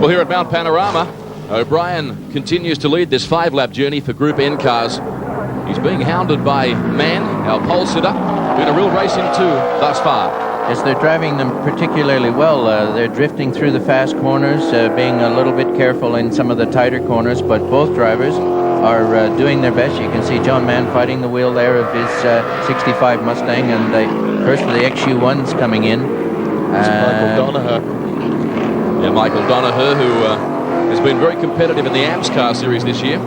Well, here at Mount Panorama, O'Brien continues to lead this 5-lap journey for Group N cars. He's being hounded by Mann, our pole sitter, doing a real race in two thus far. Yes, they're driving them particularly well. They're drifting through the fast corners, being a little bit careful in some of the tighter corners, but both drivers are doing their best. You can see John Mann fighting the wheel there of his 65 Mustang, and first of the XU1s coming in. Michael Donoghue. Yeah, Michael Donoghue, who has been very competitive in the AMS car series this year.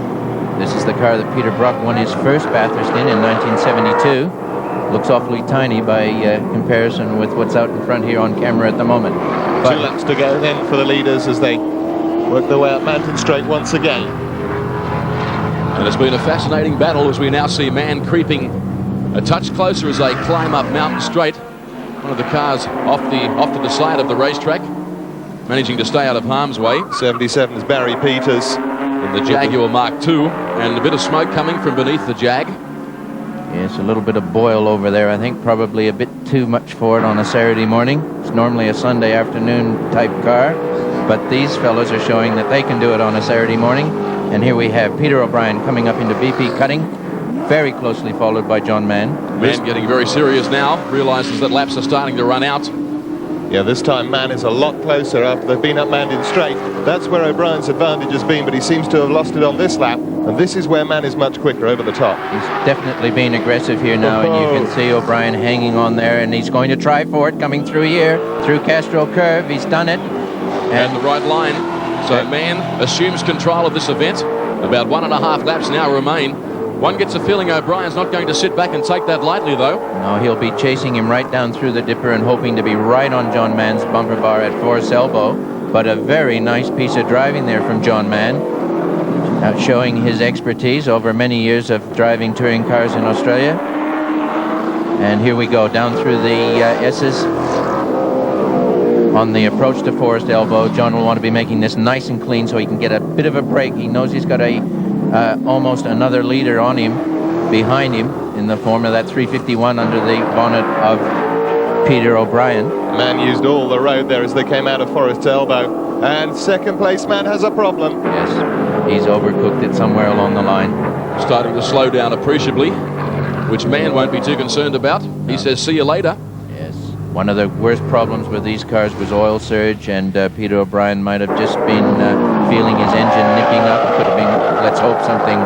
This is the car that Peter Brock won his first Bathurst in 1972. Looks awfully tiny by comparison with what's out in front here on camera at the moment. But 2 laps to go then for the leaders as they work their way up Mountain Straight once again. And it's been a fascinating battle as we now see Mann creeping a touch closer as they climb up Mountain Straight. One of the cars off to the side of the racetrack, managing to stay out of harm's way. 77 is Barry Peters. In the Jaguar Mark II, and a bit of smoke coming from beneath the Jag. Yes, a little bit of boil over there, I think. Probably a bit too much for it on a Saturday morning. It's normally a Sunday afternoon type car, but these fellows are showing that they can do it on a Saturday morning. And here we have Peter O'Brien coming up into BP cutting, very closely followed by John Mann. Mann getting very serious now, realizes that laps are starting to run out. Yeah, this time Mann is a lot closer after they've been up Mountain Straight. That's where O'Brien's advantage has been, but he seems to have lost it on this lap. And this is where Mann is much quicker over the top. He's definitely being aggressive here now, and you can see O'Brien hanging on there, and he's going to try for it, coming through here, through Castro Curve. He's done it. And the right line. So Mann assumes control of this event. About 1.5 laps now remain. One gets a feeling O'Brien's not going to sit back and take that lightly, though. No, he'll be chasing him right down through the dipper and hoping to be right on John Mann's bumper bar at Forest Elbow. But a very nice piece of driving there from John Mann, showing his expertise over many years of driving touring cars in Australia. And here we go, down through the S's. On the approach to Forest Elbow, John will want to be making this nice and clean so he can get a bit of a break. He knows he's got almost another leader on him, behind him, in the form of that 351 under the bonnet of Peter O'Brien. Mann used all the road there as they came out of Forest Elbow. And second place man has a problem. Yes, he's overcooked it somewhere along the line. Starting to slow down appreciably, which Mann won't be too concerned about. He says, see you later. Yes, one of the worst problems with these cars was oil surge, and Peter O'Brien might have just been feeling his engine nicking up. It could have been, let's hope, something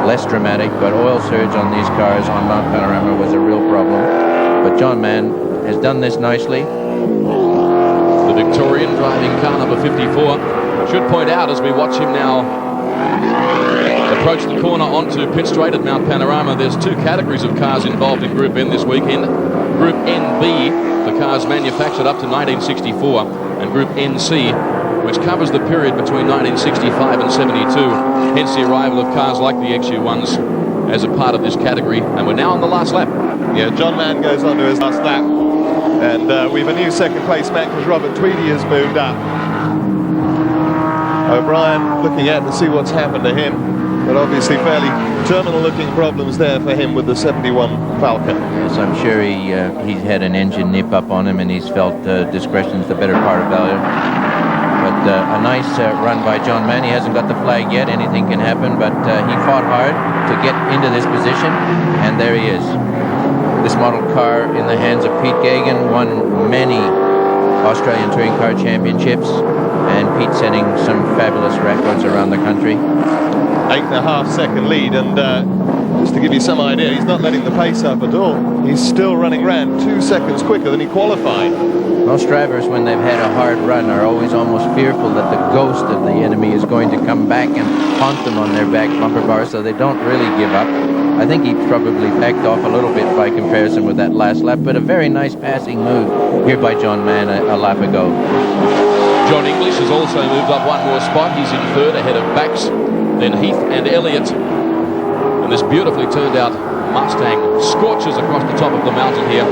less dramatic, but oil surge on these cars on Mount Panorama was a real problem. But John Mann has done this nicely. The Victorian driving car number 54. Should point out as we watch him now approach the corner onto pit straight at Mount Panorama, there's 2 categories of cars involved in Group N this weekend. Group NB, the cars manufactured up to 1964, and Group NC, which covers the period between 1965 and 72, hence the arrival of cars like the XU1s as a part of this category. And we're now on the last lap. Yeah, John Mann goes on to his last lap. And we have a new second place man because Robert Tweedy has moved up. O'Brien looking out to see what's happened to him, but obviously fairly terminal looking problems there for him with the 71 Falcon. Yes, I'm sure he's had an engine nip up on him, and he's felt discretion's the better part of valor. But a nice run by John Mann. He hasn't got the flag yet. Anything can happen, but he fought hard to get into this position, and there he is. This model car in the hands of Pete Gagan won many Australian Touring Car Championships, and Pete setting some fabulous records around the country. 8.5 second lead, and just to give you some idea, he's not letting the pace up at all. He's still running around 2 seconds quicker than he qualified. Most drivers, when they've had a hard run, are always almost fearful that the ghost of the enemy is going to come back and haunt them on their back bumper bar, so they don't really give up. I think he probably backed off a little bit by comparison with that last lap, but a very nice passing move here by John Mann a lap ago. John English has also moved up 1 more spot. He's in 3rd ahead of Bax, then Heath and Elliott. And this beautifully turned out Mustang scorches across the top of the mountain here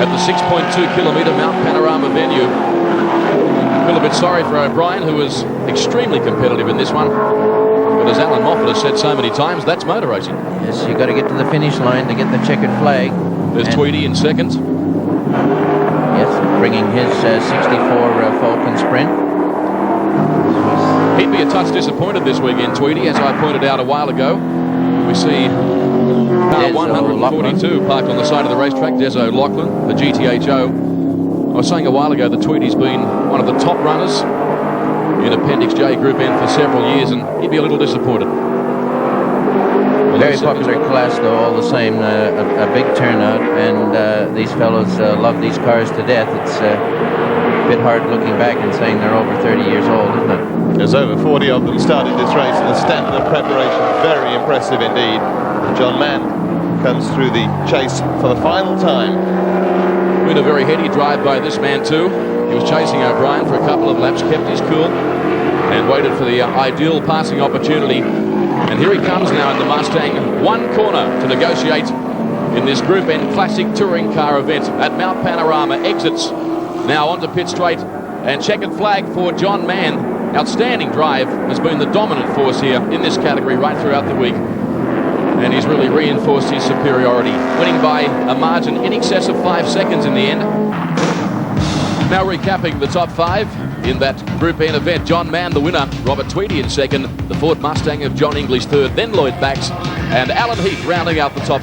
at the 6.2 kilometre Mount Panorama venue. I feel a bit sorry for O'Brien, who was extremely competitive in this one. But as Alan Moffat has said so many times, that's motor racing. Yes, you've got to get to the finish line to get the checkered flag. There's Tweedy in 2nd. Yes, bringing his 64 Falcon Sprint. a touch disappointed this weekend, Tweedy, as I pointed out a while ago. We see car 142 parked on the side of the racetrack, Des O'Loughlin, the GTHO. I was saying a while ago that Tweedy's been one of the top runners in Appendix J Group N for several years, and he'd be a little disappointed. Very popular class, though, all the same. A big turnout, and these fellows love these cars to death. It's a bit hard looking back and saying they're over 30 years old, isn't it? There's over 40 of them started this race, and the standard of preparation very impressive indeed. And John Mann comes through the chase for the final time. Been a very heady drive by this man too. He was chasing O'Brien for a couple of laps, kept his cool, and waited for the ideal passing opportunity. And here he comes now in the Mustang, one corner to negotiate in this Group N Classic Touring Car event at Mount Panorama. Exits now onto pit straight, and checkered flag for John Mann. Outstanding drive, has been the dominant force here in this category right throughout the week. And he's really reinforced his superiority, winning by a margin in excess of 5 seconds in the end. Now recapping the top 5 in that Group N event. John Mann, the winner. Robert Tweedy in second. The Ford Mustang of John English third. Then Lloyd Bax and Alan Heath rounding out the top